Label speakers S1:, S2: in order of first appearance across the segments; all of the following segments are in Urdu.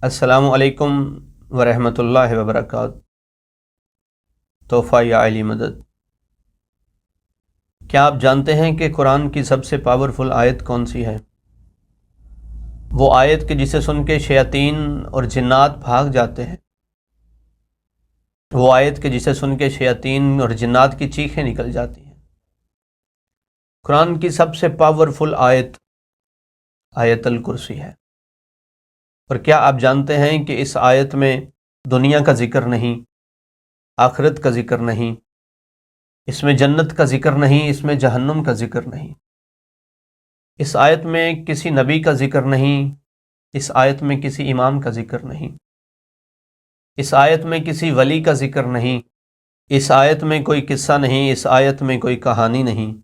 S1: السلام علیکم ورحمۃ اللہ وبرکاتہ۔ تحفہ یا علی مدد۔ کیا آپ جانتے ہیں کہ قرآن کی سب سے پاورفل آیت کون سی ہے؟ وہ آیت کہ جسے سن کے شیاطین اور جنات بھاگ جاتے ہیں، وہ آیت کہ جسے سن کے شیاطین اور جنات کی چیخیں نکل جاتی ہیں۔ قرآن کی سب سے پاورفل آیت آیت الکرسی ہے۔ اور کیا آپ جانتے ہیں کہ اس آیت میں دنیا کا ذکر نہیں، آخرت کا ذکر نہیں، اس میں جنت کا ذکر نہیں، اس میں جہنم کا ذکر نہیں، اس آیت میں کسی نبی کا ذکر نہیں، اس آیت میں کسی امام کا ذکر نہیں، اس آیت میں کسی ولی کا ذکر نہیں، اس آیت میں کوئی قصہ نہیں، اس آیت میں کوئی کہانی نہیں،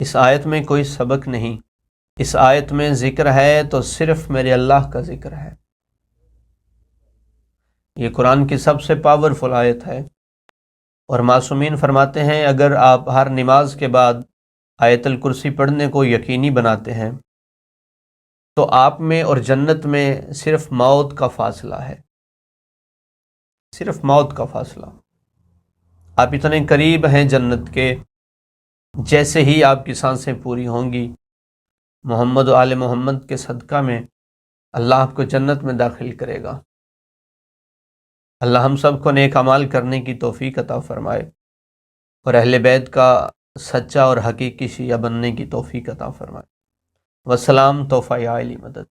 S1: اس آیت میں کوئی سبق نہیں، اس آیت میں ذکر ہے تو صرف میرے اللہ کا ذکر ہے۔ یہ قرآن کی سب سے پاورفل آیت ہے، اور معصومین فرماتے ہیں اگر آپ ہر نماز کے بعد آیت الکرسی پڑھنے کو یقینی بناتے ہیں تو آپ میں اور جنت میں صرف موت کا فاصلہ ہے، صرف موت کا فاصلہ۔ آپ اتنے قریب ہیں جنت کے، جیسے ہی آپ کی سانسیں پوری ہوں گی محمد و آل محمد کے صدقہ میں اللہ آپ کو جنت میں داخل کرے گا۔ اللہ ہم سب کو نیک اعمال کرنے کی توفیق عطا فرمائے، اور اہل بیت کا سچا اور حقیقی شیعہ بننے کی توفیق عطا فرمائے۔ والسلام۔ تحفہ یا علی مدد۔